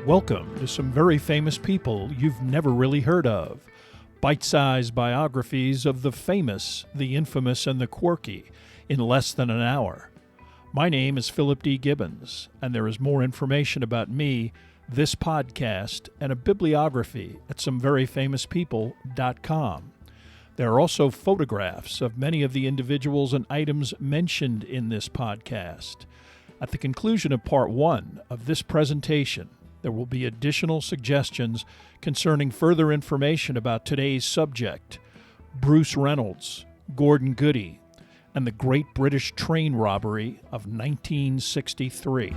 Welcome to some very famous people you've never really heard of. Bite-sized biographies of the famous, the infamous, and the quirky in less than an hour. My name is Philip D. Gibbons, and there is more information about me, this podcast, and a bibliography at someveryfamouspeople.com. There are also photographs of many of the individuals and items mentioned in this podcast. At the conclusion of part one of this presentation, there will be additional suggestions concerning further information about today's subject, Bruce Reynolds, Gordon Goody, and the Great British Train Robbery of 1963.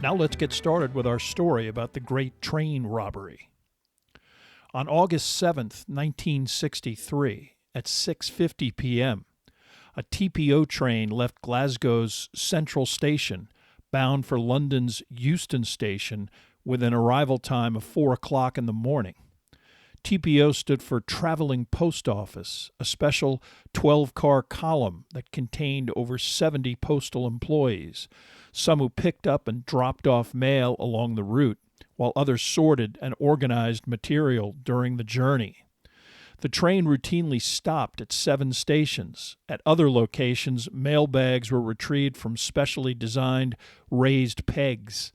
Now let's get started with our story about the Great Train Robbery. On August 7th, 1963, at 6:50 p.m., a TPO train left Glasgow's Central Station, bound for London's Euston Station, with an arrival time of 4 o'clock in the morning. TPO stood for Travelling Post Office, a special 12-car column that contained over 70 postal employees, some who picked up and dropped off mail along the route, while others sorted and organized material during the journey. The train routinely stopped at 7 stations. At other locations, mail bags were retrieved from specially designed raised pegs.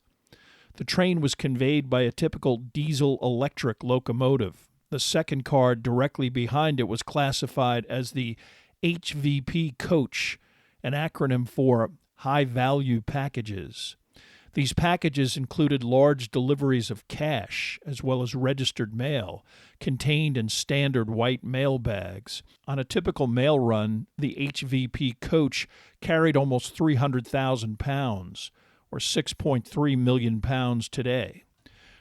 The train was conveyed by a typical diesel-electric locomotive. The second car directly behind it was classified as the HVP coach, an acronym for high-value packages. These packages included large deliveries of cash, as well as registered mail, contained in standard white mail bags. On a typical mail run, the HVP coach carried almost 300,000 pounds, or 6.3 million pounds today.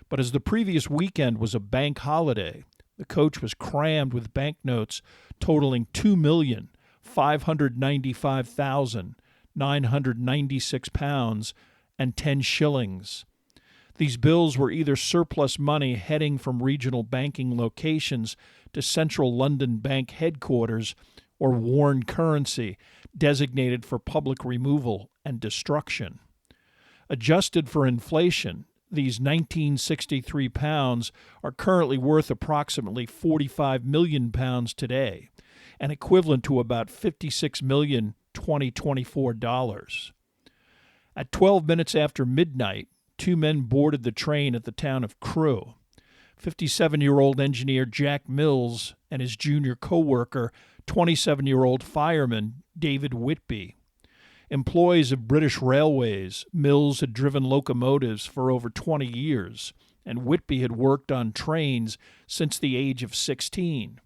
But as the previous weekend was a bank holiday, the coach was crammed with banknotes totaling 2,595,996 pounds and 10 shillings. These bills were either surplus money heading from regional banking locations to central London bank headquarters or worn currency designated for public removal and destruction. Adjusted for inflation, these 1963 pounds are currently worth approximately 45 million pounds today, and equivalent to about $56 million 2024 dollars. At 12 minutes after midnight, 2 men boarded the train at the town of Crewe. 57-year-old engineer Jack Mills and his junior co-worker, 27-year-old fireman David Whitby. Employees of British Railways, Mills had driven locomotives for over 20 years, and Whitby had worked on trains since the age of 16.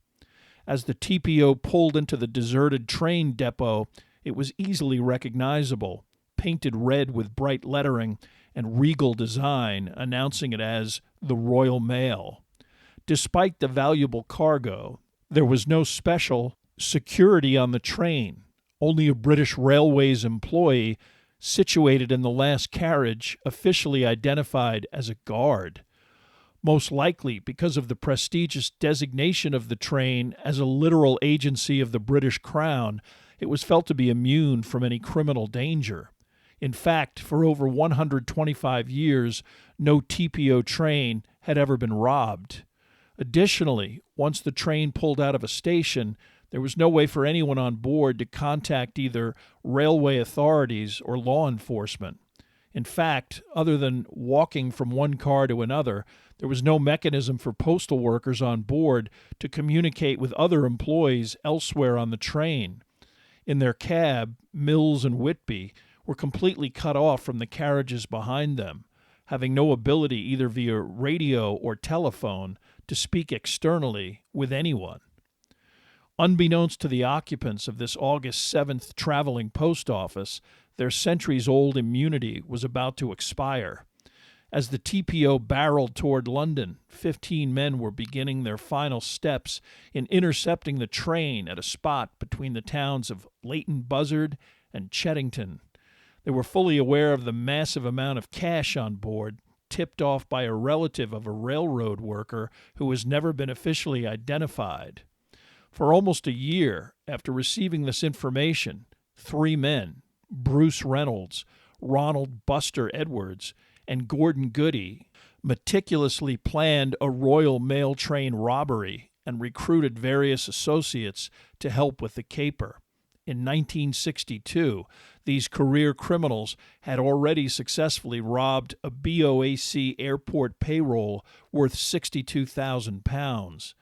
As the TPO pulled into the deserted train depot, it was easily recognizable, painted red with bright lettering and regal design, announcing it as the Royal Mail. Despite the valuable cargo, there was no special security on the train. Only a British Railways employee situated in the last carriage, officially identified as a guard. Most likely because of the prestigious designation of the train as a literal agency of the British Crown, it was felt to be immune from any criminal danger. In fact, for over 125 years, no TPO train had ever been robbed. Additionally, once the train pulled out of a station, there was no way for anyone on board to contact either railway authorities or law enforcement. In fact, other than walking from one car to another, there was no mechanism for postal workers on board to communicate with other employees elsewhere on the train. In their cab, Mills and Whitby were completely cut off from the carriages behind them, having no ability either via radio or telephone to speak externally with anyone. Unbeknownst to the occupants of this August 7th traveling post office, their centuries-old immunity was about to expire. As the TPO barreled toward London, 15 men were beginning their final steps in intercepting the train at a spot between the towns of Leighton Buzzard and Cheddington. They were fully aware of the massive amount of cash on board, tipped off by a relative of a railroad worker who has never been officially identified. For almost a year after receiving this information, 3 men, Bruce Reynolds, Ronald Buster Edwards, and Gordon Goody, meticulously planned a Royal Mail train robbery and recruited various associates to help with the caper. In 1962, these career criminals had already successfully robbed a BOAC airport payroll worth £62,000.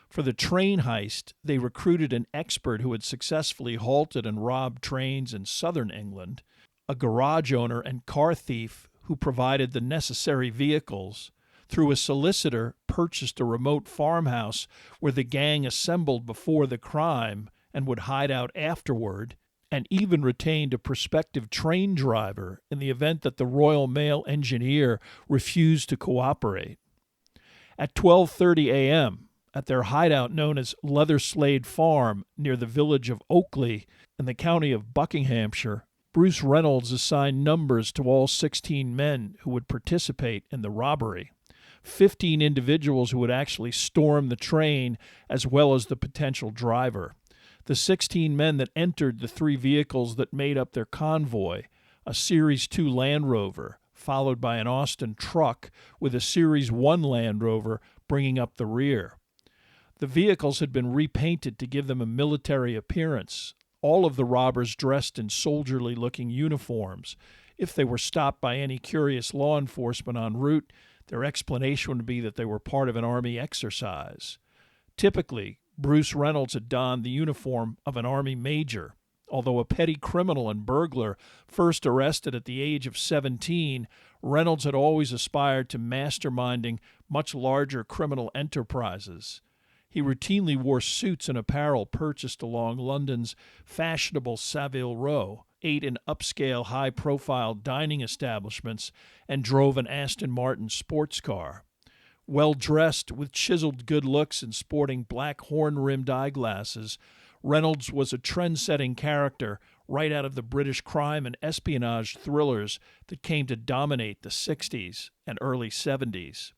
For the train heist, they recruited an expert who had successfully halted and robbed trains in southern England, a garage owner and car thief who provided the necessary vehicles, through a solicitor purchased a remote farmhouse where the gang assembled before the crime and would hide out afterward, and even retained a prospective train driver in the event that the Royal Mail engineer refused to cooperate. At 12:30 a.m., at their hideout known as Leatherslade Farm near the village of Oakley in the county of Buckinghamshire, Bruce Reynolds assigned numbers to all 16 men who would participate in the robbery, 15 individuals who would actually storm the train, as well as the potential driver. The 16 men that entered the 3 vehicles that made up their convoy, a Series 2 Land Rover, followed by an Austin truck with a Series 1 Land Rover bringing up the rear. The vehicles had been repainted to give them a military appearance, all of the robbers dressed in soldierly-looking uniforms. If they were stopped by any curious law enforcement en route, their explanation would be that they were part of an Army exercise. Typically, Bruce Reynolds had donned the uniform of an Army major. Although a petty criminal and burglar first arrested at the age of 17, Reynolds had always aspired to masterminding much larger criminal enterprises. He routinely wore suits and apparel purchased along London's fashionable Savile Row, ate in upscale, high-profile dining establishments, and drove an Aston Martin sports car. Well-dressed, with chiseled good looks and sporting black horn-rimmed eyeglasses, Reynolds was a trend-setting character right out of the British crime and espionage thrillers that came to dominate the 60s and early 70s.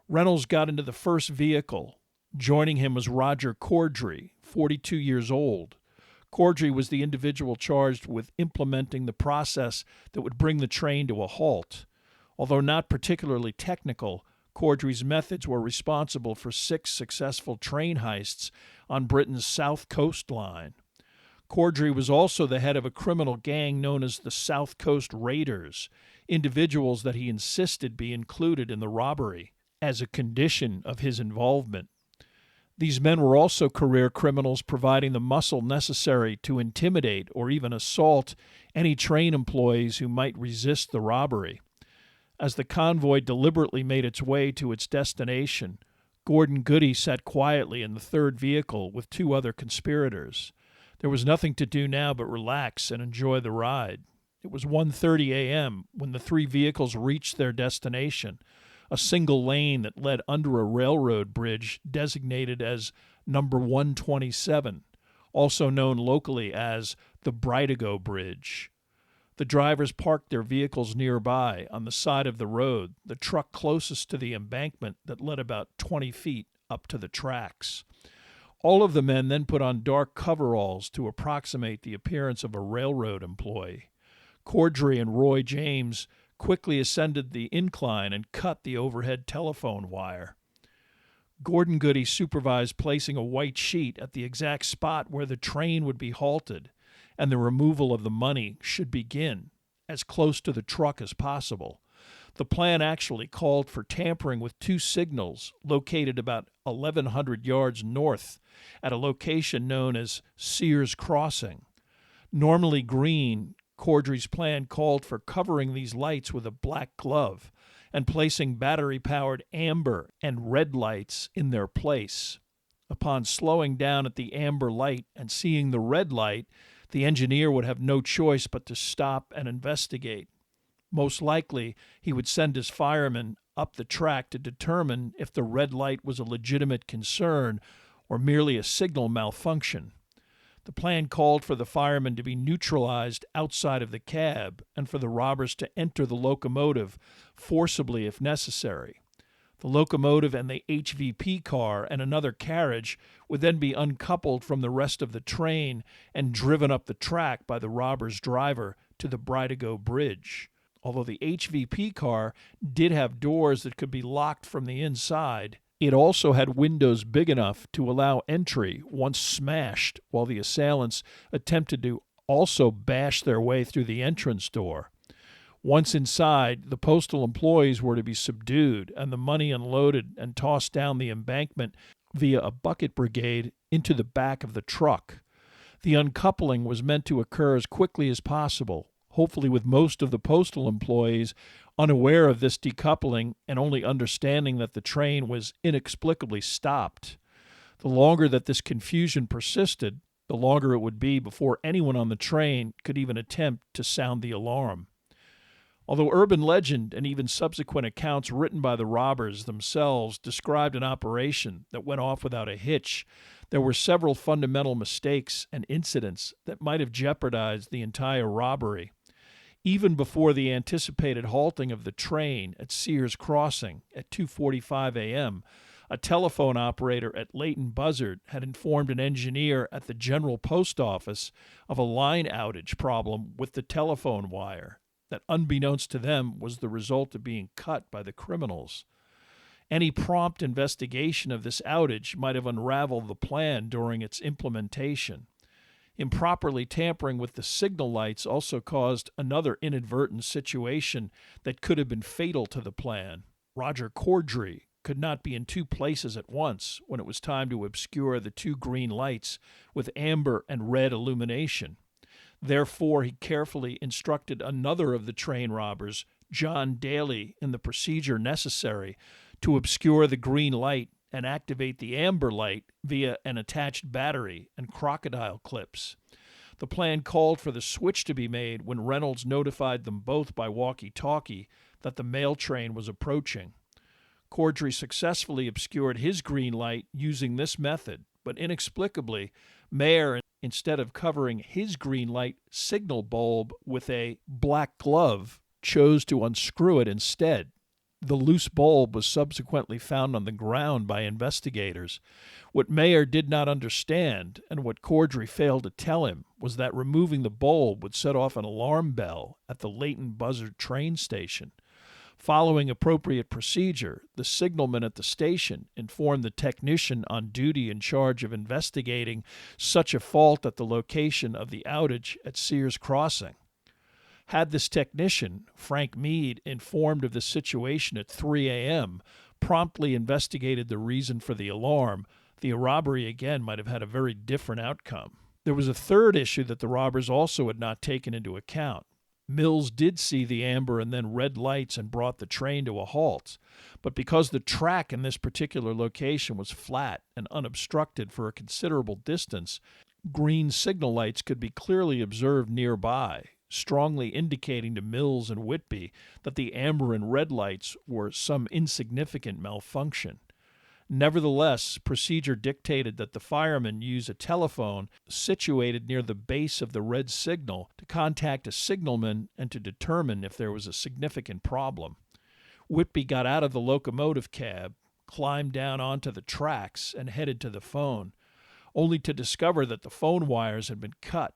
Reynolds got into the first vehicle. Joining him was Roger Corddry, 42 years old. Corddry was the individual charged with implementing the process that would bring the train to a halt. Although not particularly technical, Corddry's methods were responsible for 6 successful train heists on Britain's south coast line. Corddry was also the head of a criminal gang known as the South Coast Raiders, individuals that he insisted be included in the robbery as a condition of his involvement. These men were also career criminals, providing the muscle necessary to intimidate or even assault any train employees who might resist the robbery. As the convoy deliberately made its way to its destination, Gordon Goody sat quietly in the third vehicle with 2 other conspirators. There was nothing to do now but relax and enjoy the ride. It was 1:30 a.m. when the 3 vehicles reached their destination, a single lane that led under a railroad bridge designated as number 127, also known locally as the Bridigo Bridge. The drivers parked their vehicles nearby on the side of the road, the truck closest to the embankment that led about 20 feet up to the tracks. All of the men then put on dark coveralls to approximate the appearance of a railroad employee. Corddry and Roy James quickly ascended the incline and cut the overhead telephone wire. Gordon Goody supervised placing a white sheet at the exact spot where the train would be halted, and the removal of the money should begin, as close to the truck as possible. The plan actually called for tampering with 2 signals located about 1,100 yards north at a location known as Sears Crossing. Normally green, Corddry's plan called for covering these lights with a black glove and placing battery-powered amber and red lights in their place. Upon slowing down at the amber light and seeing the red light, the engineer would have no choice but to stop and investigate. Most likely, he would send his firemen up the track to determine if the red light was a legitimate concern or merely a signal malfunction. The plan called for the firemen to be neutralized outside of the cab and for the robbers to enter the locomotive forcibly if necessary. The locomotive and the HVP car and another carriage would then be uncoupled from the rest of the train and driven up the track by the robber's driver to the Bridego Bridge. Although the HVP car did have doors that could be locked from the inside, it also had windows big enough to allow entry once smashed, while the assailants attempted to also bash their way through the entrance door. Once inside, the postal employees were to be subdued and the money unloaded and tossed down the embankment via a bucket brigade into the back of the truck. The uncoupling was meant to occur as quickly as possible, hopefully with most of the postal employees unaware of this decoupling and only understanding that the train was inexplicably stopped. The longer that this confusion persisted, the longer it would be before anyone on the train could even attempt to sound the alarm. Although urban legend and even subsequent accounts written by the robbers themselves described an operation that went off without a hitch, there were several fundamental mistakes and incidents that might have jeopardized the entire robbery. Even before the anticipated halting of the train at Sears Crossing at 2:45 a.m., a telephone operator at Leighton Buzzard had informed an engineer at the General Post Office of a line outage problem with the telephone wire that, unbeknownst to them, was the result of being cut by the criminals. Any prompt investigation of this outage might have unraveled the plan during its implementation. Improperly tampering with the signal lights also caused another inadvertent situation that could have been fatal to the plan. Roger Corddry could not be in two places at once when it was time to obscure the two green lights with amber and red illumination. Therefore, he carefully instructed another of the train robbers, John Daly, in the procedure necessary to obscure the green light and activate the amber light via an attached battery and crocodile clips. The plan called for the switch to be made when Reynolds notified them both by walkie-talkie that the mail train was approaching. Corddry successfully obscured his green light using this method, but inexplicably, Mayer, instead of covering his green light signal bulb with a black glove, chose to unscrew it instead. The loose bulb was subsequently found on the ground by investigators. What Mayer did not understand, and what Corddry failed to tell him, was that removing the bulb would set off an alarm bell at the Leighton Buzzard train station. Following appropriate procedure, the signalman at the station informed the technician on duty in charge of investigating such a fault at the location of the outage at Sears Crossing. Had this technician, Frank Meade, informed of the situation at 3 a.m., promptly investigated the reason for the alarm, the robbery again might have had a very different outcome. There was a third issue that the robbers also had not taken into account. Mills did see the amber and then red lights and brought the train to a halt, but because the track in this particular location was flat and unobstructed for a considerable distance, green signal lights could be clearly observed nearby, strongly indicating to Mills and Whitby that the amber and red lights were some insignificant malfunction. Nevertheless, procedure dictated that the firemen use a telephone situated near the base of the red signal to contact a signalman and to determine if there was a significant problem. Whitby got out of the locomotive cab, climbed down onto the tracks, and headed to the phone, only to discover that the phone wires had been cut.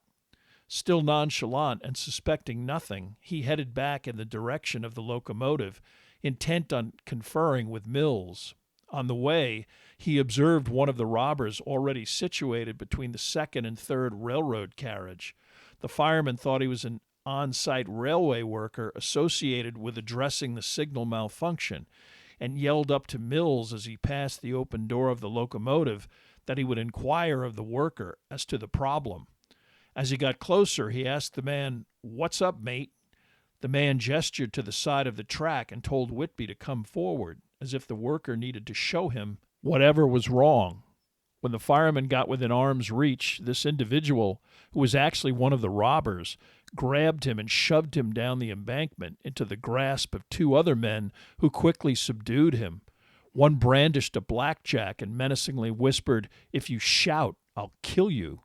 Still nonchalant and suspecting nothing, he headed back in the direction of the locomotive, intent on conferring with Mills. On the way, he observed one of the robbers already situated between the second and third railroad carriage. The fireman thought he was an on-site railway worker associated with addressing the signal malfunction, and yelled up to Mills as he passed the open door of the locomotive that he would inquire of the worker as to the problem. As he got closer, he asked the man, "What's up, mate?" The man gestured to the side of the track and told Whitby to come forward, as if the worker needed to show him whatever was wrong. When the fireman got within arm's reach, this individual, who was actually one of the robbers, grabbed him and shoved him down the embankment into the grasp of two other men who quickly subdued him. One brandished a blackjack and menacingly whispered, "If you shout, I'll kill you."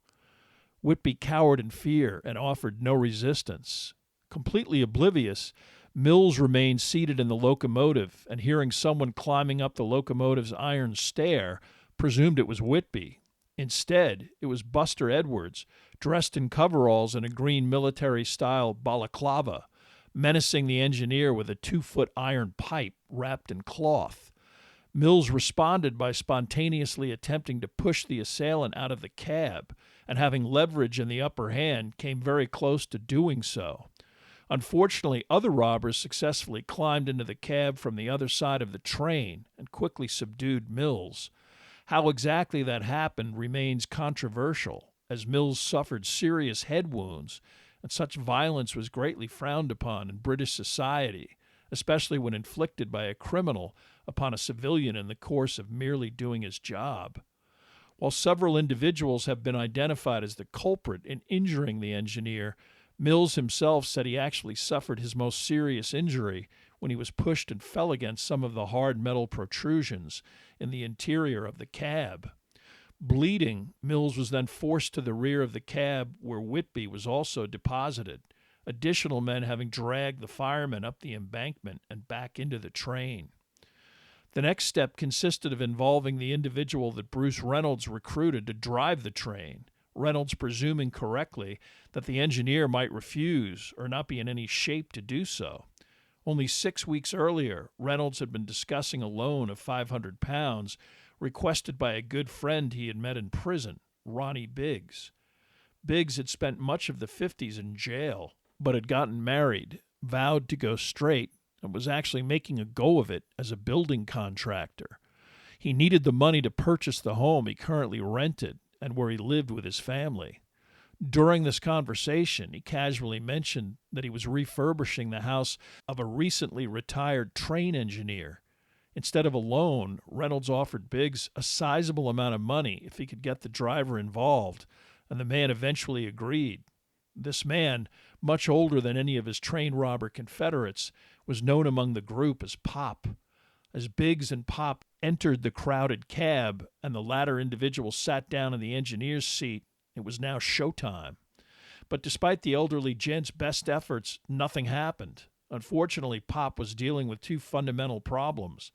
Whitby cowered in fear and offered no resistance. Completely oblivious, Mills remained seated in the locomotive and, hearing someone climbing up the locomotive's iron stair, presumed it was Whitby. Instead, it was Buster Edwards, dressed in coveralls and a green military-style balaclava, menacing the engineer with a 2-foot iron pipe wrapped in cloth. Mills responded by spontaneously attempting to push the assailant out of the cab, and having leverage in the upper hand, came very close to doing so. Unfortunately, other robbers successfully climbed into the cab from the other side of the train and quickly subdued Mills. How exactly that happened remains controversial, as Mills suffered serious head wounds, and such violence was greatly frowned upon in British society, especially when inflicted by a criminal upon a civilian in the course of merely doing his job. While several individuals have been identified as the culprit in injuring the engineer, Mills himself said he actually suffered his most serious injury when he was pushed and fell against some of the hard metal protrusions in the interior of the cab. Bleeding, Mills was then forced to the rear of the cab where Whitby was also deposited, additional men having dragged the firemen up the embankment and back into the train. The next step consisted of involving the individual that Bruce Reynolds recruited to drive the train, Reynolds presuming correctly that the engineer might refuse or not be in any shape to do so. Only 6 weeks earlier, Reynolds had been discussing a loan of £500 requested by a good friend he had met in prison, Ronnie Biggs. Biggs had spent much of the 50s in jail, but had gotten married, vowed to go straight, and was actually making a go of it as a building contractor. He needed the money to purchase the home he currently rented and where he lived with his family. During this conversation, he casually mentioned that he was refurbishing the house of a recently retired train engineer. Instead of a loan, Reynolds offered Biggs a sizable amount of money if he could get the driver involved, and the man eventually agreed. This man, much older than any of his train robber confederates, was known among the group as Pop. As Biggs and Pop entered the crowded cab and the latter individual sat down in the engineer's seat, it was now showtime. But despite the elderly gent's best efforts, nothing happened. Unfortunately, Pop was dealing with two fundamental problems.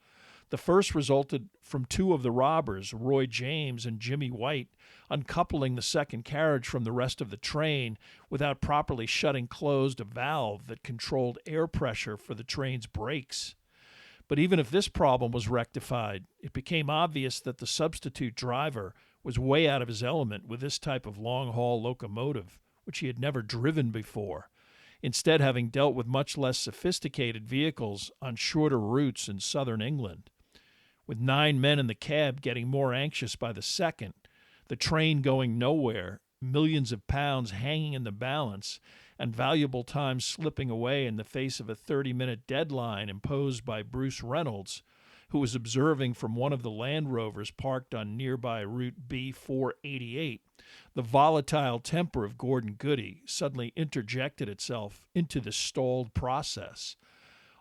The first resulted from two of the robbers, Roy James and Jimmy White, uncoupling the second carriage from the rest of the train without properly shutting closed a valve that controlled air pressure for the train's brakes. But even if this problem was rectified, it became obvious that the substitute driver was way out of his element with this type of long-haul locomotive, which he had never driven before, instead having dealt with much less sophisticated vehicles on shorter routes in southern England. With 9 men in the cab getting more anxious by the second, the train going nowhere, millions of pounds hanging in the balance, and valuable time slipping away in the face of a 30-minute deadline imposed by Bruce Reynolds, who was observing from one of the Land Rovers parked on nearby Route B488, the volatile temper of Gordon Goody suddenly interjected itself into the stalled process.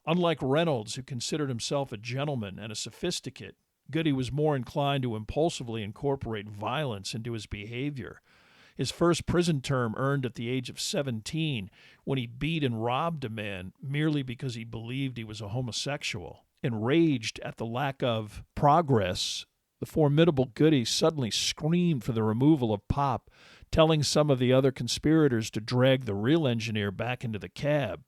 Unlike Reynolds, who considered himself a gentleman and a sophisticate, Goody was more inclined to impulsively incorporate violence into his behavior. His first prison term earned at the age of 17 when he beat and robbed a man merely because he believed he was a homosexual. Enraged at the lack of progress, the formidable Goody suddenly screamed for the removal of Pop, telling some of the other conspirators to drag the real engineer back into the cab.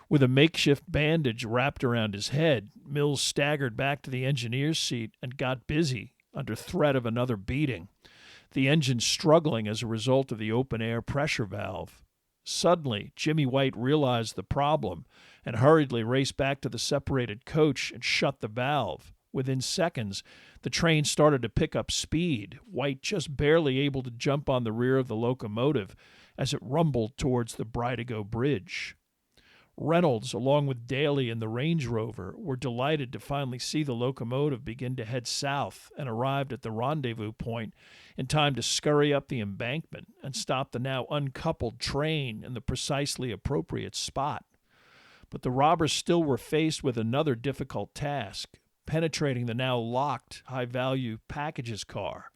With a makeshift bandage wrapped around his head, Mills staggered back to the engineer's seat and got busy under threat of another beating, the engine struggling as a result of the open-air pressure valve. Suddenly, Jimmy White realized the problem and hurriedly raced back to the separated coach and shut the valve. Within seconds, the train started to pick up speed, White just barely able to jump on the rear of the locomotive as it rumbled towards the Bridego Bridge. Reynolds, along with Daly and the Range Rover, were delighted to finally see the locomotive begin to head south and arrived at the rendezvous point in time to scurry up the embankment and stop the now uncoupled train in the precisely appropriate spot. But the robbers still were faced with another difficult task, penetrating the now locked high-value packages car.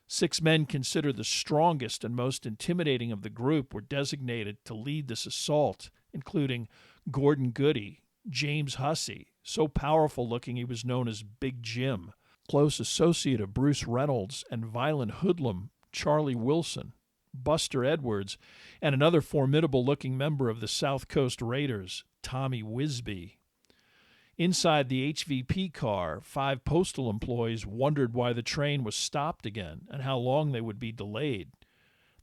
6 men considered the strongest and most intimidating of the group were designated to lead this assault, including Gordon Goody, James Hussey, so powerful-looking he was known as Big Jim, close associate of Bruce Reynolds, and violent hoodlum Charlie Wilson, Buster Edwards, and another formidable-looking member of the South Coast Raiders, Tommy Wisby. Inside the HVP car, 5 postal employees wondered why the train was stopped again and how long they would be delayed.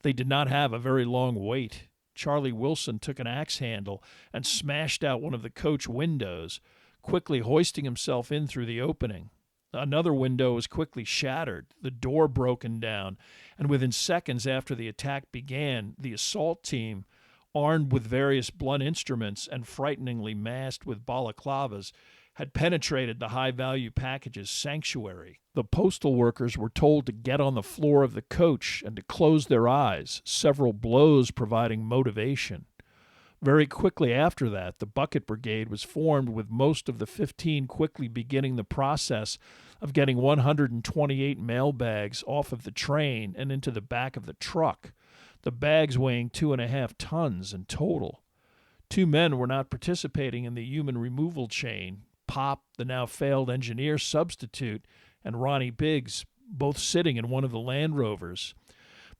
They did not have a very long wait. Charlie Wilson took an axe handle and smashed out one of the coach windows, quickly hoisting himself in through the opening. Another window was quickly shattered, the door broken down, and within seconds after the attack began, the assault team, armed with various blunt instruments and frighteningly masked with balaclavas, had penetrated the high-value package's sanctuary. The postal workers were told to get on the floor of the coach and to close their eyes, several blows providing motivation. Very quickly after that, the bucket brigade was formed, with most of the 15 quickly beginning the process of getting 128 mail bags off of the train and into the back of the truck, the bags weighing 2.5 tons in total. 2 men were not participating in the human removal chain: Pop, the now failed engineer substitute, and Ronnie Biggs, both sitting in one of the Land Rovers.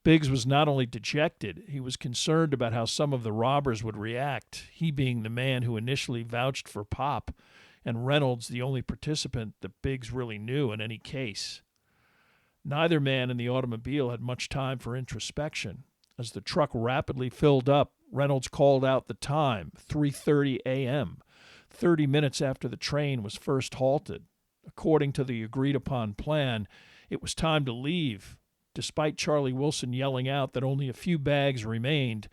Biggs was not only dejected, he was concerned about how some of the robbers would react, he being the man who initially vouched for Pop, and Reynolds the only participant that Biggs really knew in any case. Neither man in the automobile had much time for introspection. As the truck rapidly filled up, Reynolds called out the time, 3:30 a.m., 30 minutes after the train was first halted. According to the agreed-upon plan, it was time to leave. Despite Charlie Wilson yelling out that only a few bags remained,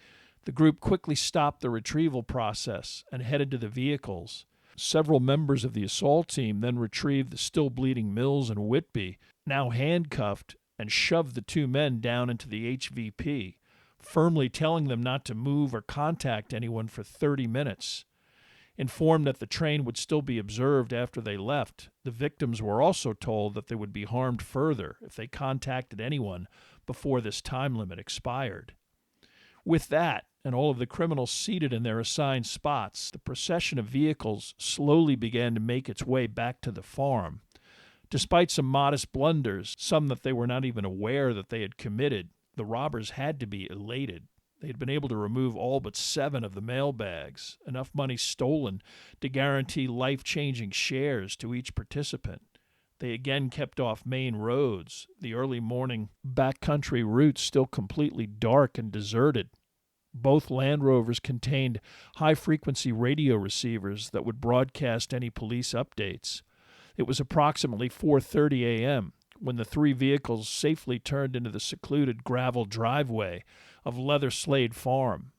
the group quickly stopped the retrieval process and headed to the vehicles. Several members of the assault team then retrieved the still-bleeding Mills and Whitby, now handcuffed, and shoved the 2 men down into the HVP, firmly telling them not to move or contact anyone for 30 minutes. Informed that the train would still be observed after they left, the victims were also told that they would be harmed further if they contacted anyone before this time limit expired. With that, and all of the criminals seated in their assigned spots, the procession of vehicles slowly began to make its way back to the farm. Despite some modest blunders, some that they were not even aware that they had committed, the robbers had to be elated. They had been able to remove all but 7 of the mail bags, enough money stolen to guarantee life-changing shares to each participant. They again kept off main roads, the early morning backcountry routes still completely dark and deserted. Both Land Rovers contained high-frequency radio receivers that would broadcast any police updates. It was approximately 4:30 a.m. when the 3 vehicles safely turned into the secluded gravel driveway of Leather Slade Farm.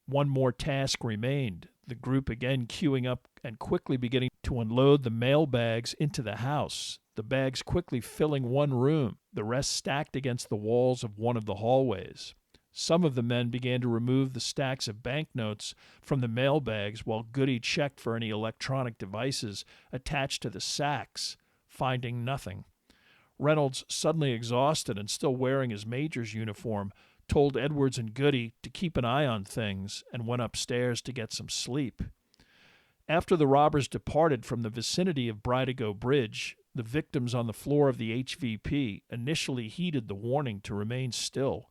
One more task remained, the group again queuing up and quickly beginning to unload the mail bags into the house, the bags quickly filling one room, the rest stacked against the walls of one of the hallways. Some of the men began to remove the stacks of banknotes from the mail bags while Goody checked for any electronic devices attached to the sacks, finding nothing. Reynolds, suddenly exhausted and still wearing his major's uniform, told Edwards and Goody to keep an eye on things and went upstairs to get some sleep. After the robbers departed from the vicinity of Bridego Bridge, the victims on the floor of the HVP initially heeded the warning to remain still.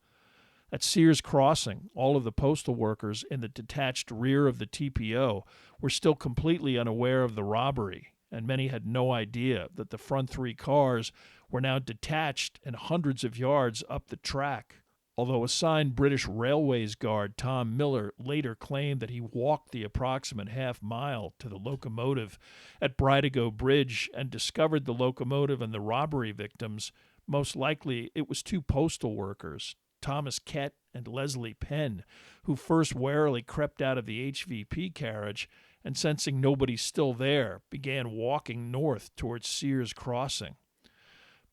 At Sears Crossing, all of the postal workers in the detached rear of the TPO were still completely unaware of the robbery, and many had no idea that the front 3 cars were now detached and hundreds of yards up the track. Although assigned British Railways guard Tom Miller later claimed that he walked the approximate half-mile to the locomotive at Bridego Bridge and discovered the locomotive and the robbery victims, most likely it was 2 postal workers, Thomas Kett and Leslie Penn, who first warily crept out of the HVP carriage and, sensing nobody still there, began walking north towards Sears Crossing.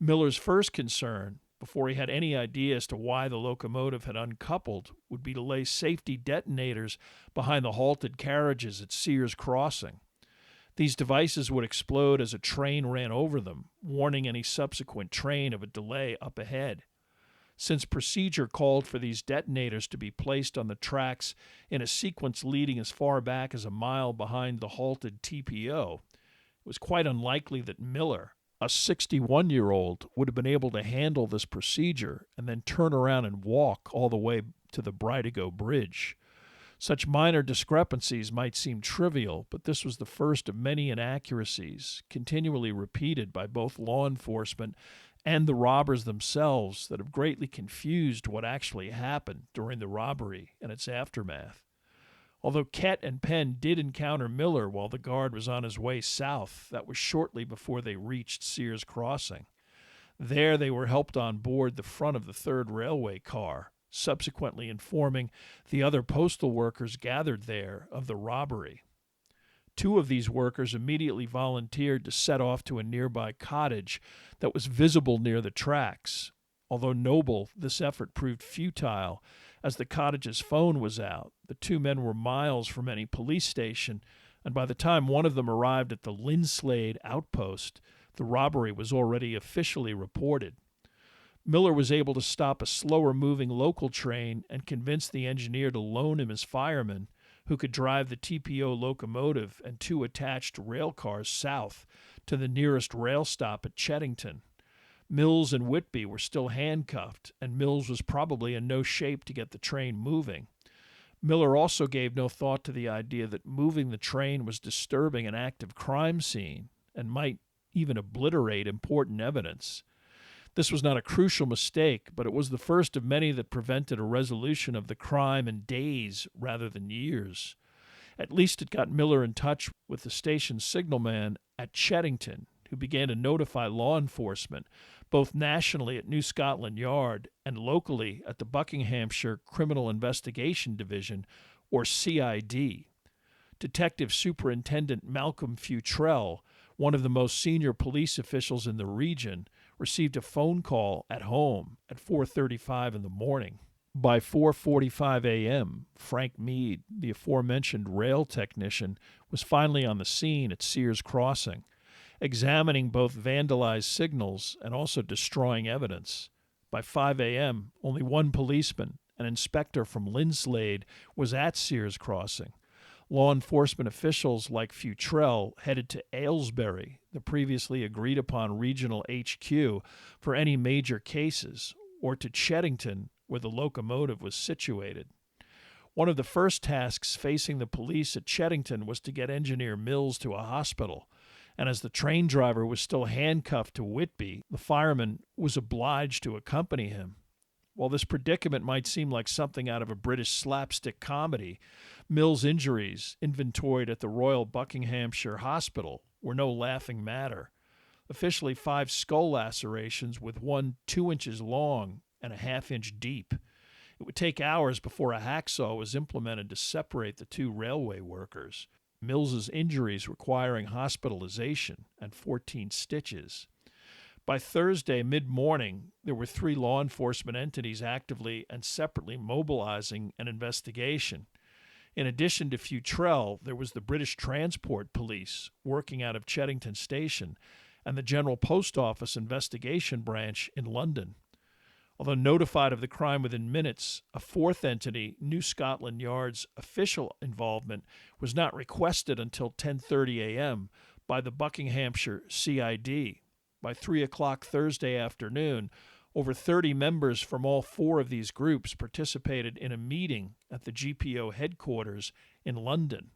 Miller's first concern, before he had any idea as to why the locomotive had uncoupled, would be to lay safety detonators behind the halted carriages at Sears Crossing. These devices would explode as a train ran over them, warning any subsequent train of a delay up ahead. Since procedure called for these detonators to be placed on the tracks in a sequence leading as far back as a mile behind the halted TPO, it was quite unlikely that Miller, a 61-year-old, would have been able to handle this procedure and then turn around and walk all the way to the Bridego Bridge. Such minor discrepancies might seem trivial, but this was the first of many inaccuracies, continually repeated by both law enforcement and the robbers themselves, that have greatly confused what actually happened during the robbery and its aftermath. Although Kett and Penn did encounter Miller while the guard was on his way south, that was shortly before they reached Sears Crossing. There they were helped on board the front of the third railway car, subsequently informing the other postal workers gathered there of the robbery. Two of these workers immediately volunteered to set off to a nearby cottage that was visible near the tracks. Although noble, this effort proved futile, as the cottage's phone was out. The two men were miles from any police station, and by the time one of them arrived at the Linslade outpost, the robbery was already officially reported. Miller was able to stop a slower-moving local train and convince the engineer to loan him his fireman, who could drive the TPO locomotive and two attached rail cars south to the nearest rail stop at Cheddington. Mills and Whitby were still handcuffed, and Mills was probably in no shape to get the train moving. Miller also gave no thought to the idea that moving the train was disturbing an active crime scene and might even obliterate important evidence. This was not a crucial mistake, but it was the first of many that prevented a resolution of the crime in days rather than years. At least it got Miller in touch with the station signalman at Cheddington, who began to notify law enforcement, both nationally at New Scotland Yard and locally at the Buckinghamshire Criminal Investigation Division, or CID. Detective Superintendent Malcolm Futrell, one of the most senior police officials in the region, received a phone call at home at 4:35 in the morning. By 4:45 a.m., Frank Meade, the aforementioned rail technician, was finally on the scene at Sears Crossing, examining both vandalized signals and also destroying evidence. By 5 a.m., only one policeman, an inspector from Linslade, was at Sears Crossing. Law enforcement officials like Futrell headed to Aylesbury, the previously agreed-upon regional HQ, for any major cases, or to Cheddington, where the locomotive was situated. One of the first tasks facing the police at Cheddington was to get engineer Mills to a hospital, and as the train driver was still handcuffed to Whitby, the fireman was obliged to accompany him. While this predicament might seem like something out of a British slapstick comedy, Mills' injuries, inventoried at the Royal Buckinghamshire Hospital, were no laughing matter. Officially 5 skull lacerations, with one 2 inches long and a half-inch deep. It would take hours before a hacksaw was implemented to separate the two railway workers, Mills's injuries requiring hospitalization and 14 stitches. By Thursday mid-morning, there were 3 law enforcement entities actively and separately mobilizing an investigation. In addition to Futrell, there was the British Transport Police working out of Cheddington Station and the General Post Office Investigation Branch in London. Although notified of the crime within minutes, a 4th entity, New Scotland Yard's official involvement, was not requested until 10:30 a.m. by the Buckinghamshire CID. By 3 o'clock Thursday afternoon, over 30 members from all 4 of these groups participated in a meeting at the GPO headquarters in London.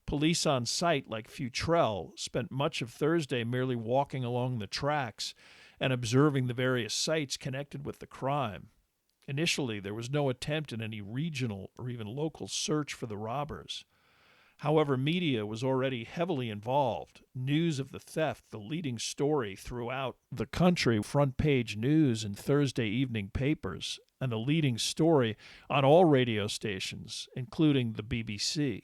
Police on site, like Futrell, spent much of Thursday merely walking along the tracks and observing the various sites connected with the crime. Initially, there was no attempt at any regional or even local search for the robbers. However, media was already heavily involved. News of the theft, the leading story throughout the country, front-page news in Thursday evening papers, and the leading story on all radio stations, including the BBC.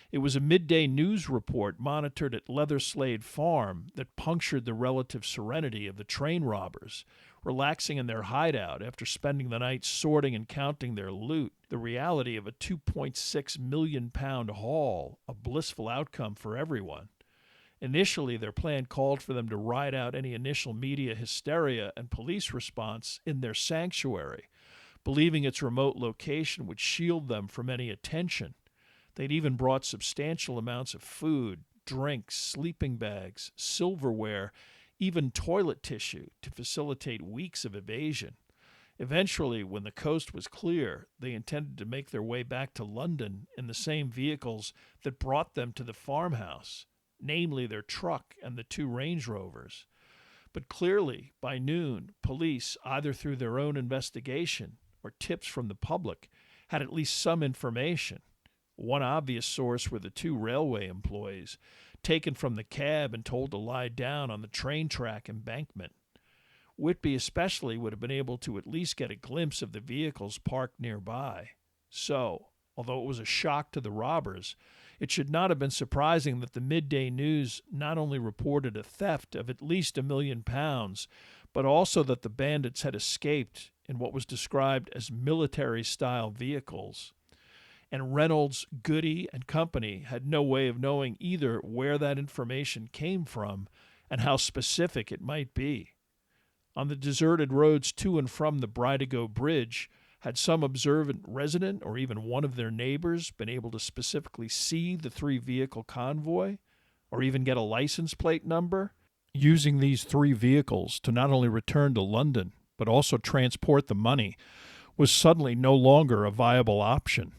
It was a midday news report monitored at Leatherslade Farm that punctured the relative serenity of the train robbers, relaxing in their hideout after spending the night sorting and counting their loot, the reality of a £2.6 million haul, a blissful outcome for everyone. Initially, their plan called for them to ride out any initial media hysteria and police response in their sanctuary, believing its remote location would shield them from any attention. They'd even brought substantial amounts of food, drinks, sleeping bags, silverware, even toilet tissue to facilitate weeks of evasion. Eventually, when the coast was clear, they intended to make their way back to London in the same vehicles that brought them to the farmhouse, namely their truck and the 2 Range Rovers. But clearly, by noon, police, either through their own investigation or tips from the public, had at least some information. One obvious source were the 2 railway employees, taken from the cab and told to lie down on the train track embankment. Whitby especially would have been able to at least get a glimpse of the vehicles parked nearby. So, although it was a shock to the robbers, it should not have been surprising that the midday news not only reported a theft of at least £1 million, but also that the bandits had escaped in what was described as military-style vehicles. And Reynolds, Goody, and company had no way of knowing either where that information came from and how specific it might be. On the deserted roads to and from the Bridego Bridge, had some observant resident or even one of their neighbors been able to specifically see the 3-vehicle convoy or even get a license plate number? Using these 3 vehicles to not only return to London but also transport the money was suddenly no longer a viable option.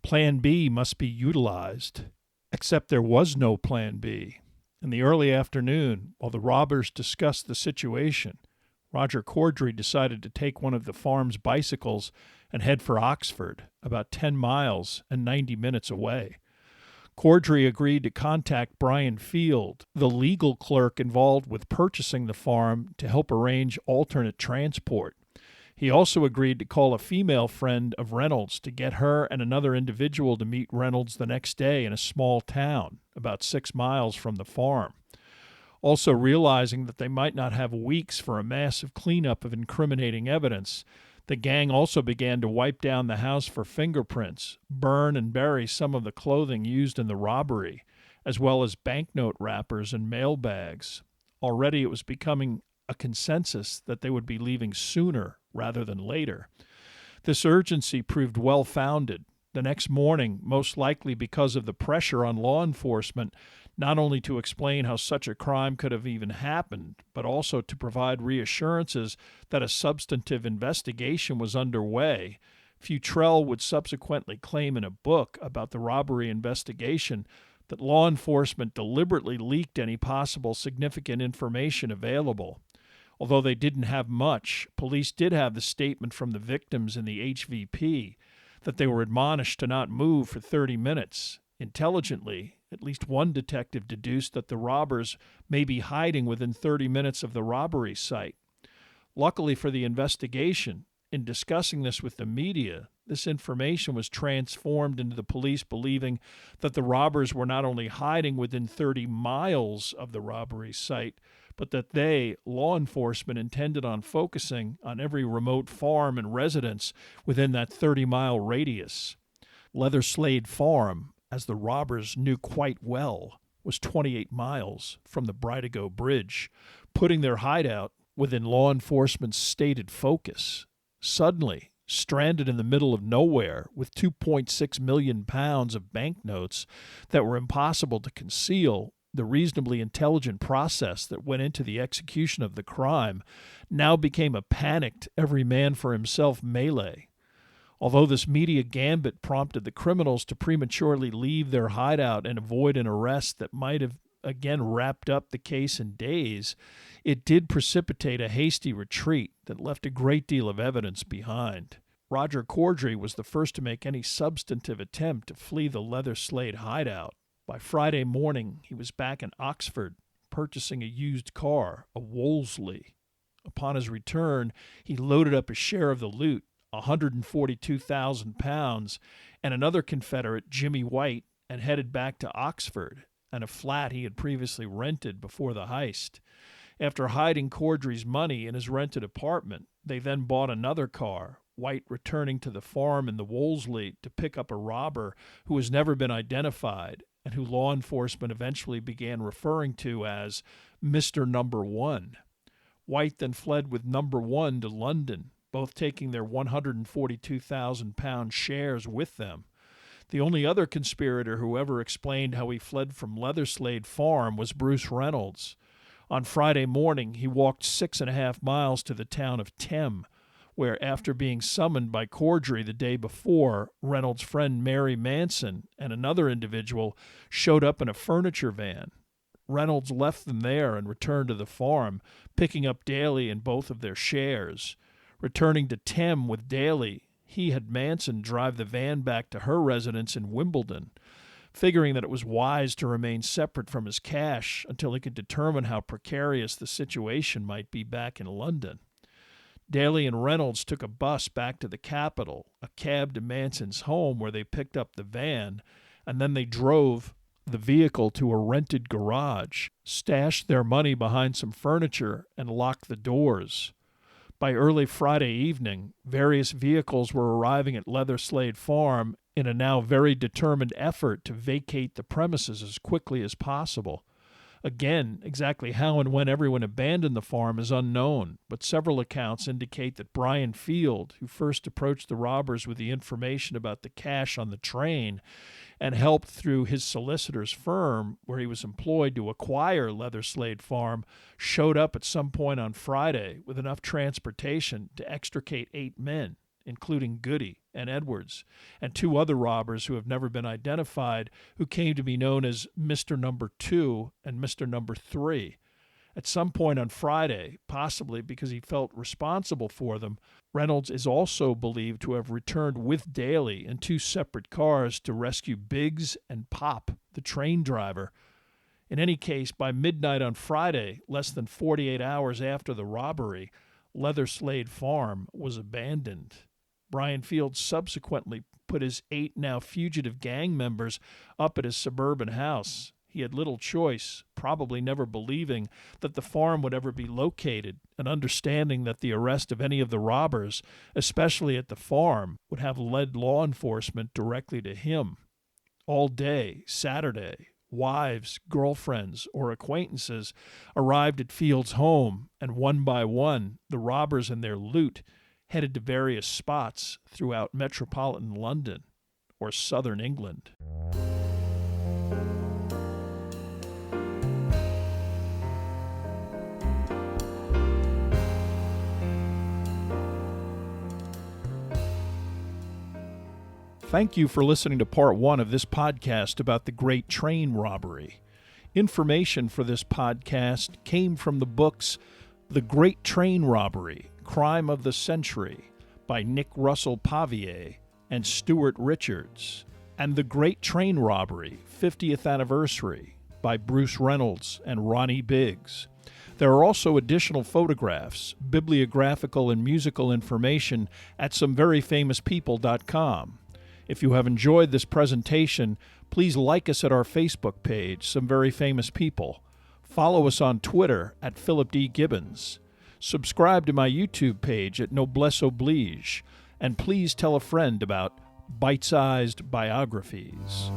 Plan B must be utilized. Except there was no Plan B. In the early afternoon, while the robbers discussed the situation, Roger Corddry decided to take one of the farm's bicycles and head for Oxford, about 10 miles and 90 minutes away. Corddry agreed to contact Brian Field, the legal clerk involved with purchasing the farm, to help arrange alternate transport. He also agreed to call a female friend of Reynolds to get her and another individual to meet Reynolds the next day in a small town, about 6 miles from the farm. Also realizing that they might not have weeks for a massive cleanup of incriminating evidence, the gang also began to wipe down the house for fingerprints, burn and bury some of the clothing used in the robbery, as well as banknote wrappers and mail bags. Already it was becoming a consensus that they would be leaving sooner rather than later. This urgency proved well-founded. The next morning, most likely because of the pressure on law enforcement, not only to explain how such a crime could have even happened, but also to provide reassurances that a substantive investigation was underway, Futrell would subsequently claim in a book about the robbery investigation that law enforcement deliberately leaked any possible significant information available. Although they didn't have much, police did have the statement from the victims in the HVP that they were admonished to not move for 30 minutes. Intelligently, at least one detective deduced that the robbers may be hiding within 30 minutes of the robbery site. Luckily for the investigation, in discussing this with the media, this information was transformed into the police believing that the robbers were not only hiding within 30 miles of the robbery site, but that they, law enforcement, intended on focusing on every remote farm and residence within that 30-mile radius. Leatherslade Farm, as the robbers knew quite well, was 28 miles from the Bridego Bridge, putting their hideout within law enforcement's stated focus. Suddenly, stranded in the middle of nowhere with £2.6 million of banknotes that were impossible to conceal, the reasonably intelligent process that went into the execution of the crime now became a panicked every-man-for-himself melee. Although this media gambit prompted the criminals to prematurely leave their hideout and avoid an arrest that might have again wrapped up the case in days, it did precipitate a hasty retreat that left a great deal of evidence behind. Roger Corddry was the first to make any substantive attempt to flee the Leatherslade hideout. By Friday morning, he was back in Oxford, purchasing a used car, a Wolseley. Upon his return, he loaded up a share of the loot, £142,000, and another Confederate, Jimmy White, and headed back to Oxford and a flat he had previously rented before the heist. After hiding Corddry's money in his rented apartment, they then bought another car, White returning to the farm in the Wolseley to pick up a robber who has never been identified and who law enforcement eventually began referring to as Mr. Number One. White then fled with Number One to London, both taking their 142,000-pound shares with them. The only other conspirator who ever explained how he fled from Leatherslade Farm was Bruce Reynolds. On Friday morning, he walked 6.5 miles to the town of Thames, where, after being summoned by Cordray the day before, Reynolds' friend Mary Manson and another individual showed up in a furniture van. Reynolds left them there and returned to the farm, picking up Daly and both of their shares. Returning to Thames with Daly, he had Manson drive the van back to her residence in Wimbledon, figuring that it was wise to remain separate from his cash until he could determine how precarious the situation might be back in London. Daly and Reynolds took a bus back to the capital, a cab to Manson's home where they picked up the van, and then they drove the vehicle to a rented garage, stashed their money behind some furniture, and locked the doors. By early Friday evening, various vehicles were arriving at Leatherslade Farm in a now very determined effort to vacate the premises as quickly as possible. Again, exactly how and when everyone abandoned the farm is unknown, but several accounts indicate that Brian Field, who first approached the robbers with the information about the cash on the train and helped through his solicitor's firm, where he was employed to acquire Leatherslade Farm, showed up at some point on Friday with enough transportation to extricate 8 men, including Goody and Edwards, and 2 other robbers who have never been identified, who came to be known as Mr. Number 2 and Mr. Number 3. At some point on Friday, possibly because he felt responsible for them, Reynolds is also believed to have returned with Daly in 2 separate cars to rescue Biggs and Pop, the train driver. In any case, by midnight on Friday, less than 48 hours after the robbery, Leatherslade Farm was abandoned. Brian Field subsequently put his 8 now fugitive gang members up at his suburban house. He had little choice, probably never believing that the farm would ever be located, and understanding that the arrest of any of the robbers, especially at the farm, would have led law enforcement directly to him. All day, Saturday, wives, girlfriends, or acquaintances arrived at Field's home, and one by one, the robbers and their loot headed to various spots throughout metropolitan London or southern England. Thank you for listening to part 1 of this podcast about the Great Train Robbery. Information for this podcast came from the books The Great Train Robbery, Crime of the Century by Nick Russell Pavier and Stuart Richards, and The Great Train Robbery, 50th Anniversary by Bruce Reynolds and Ronnie Biggs. There are also additional photographs, bibliographical and musical information at someveryfamouspeople.com. If you have enjoyed this presentation, please like us at our Facebook page, Some Very Famous People. Follow us on Twitter at Philip D. Gibbons. Subscribe to my YouTube page at Noblesse Oblige. And please tell a friend about bite-sized biographies.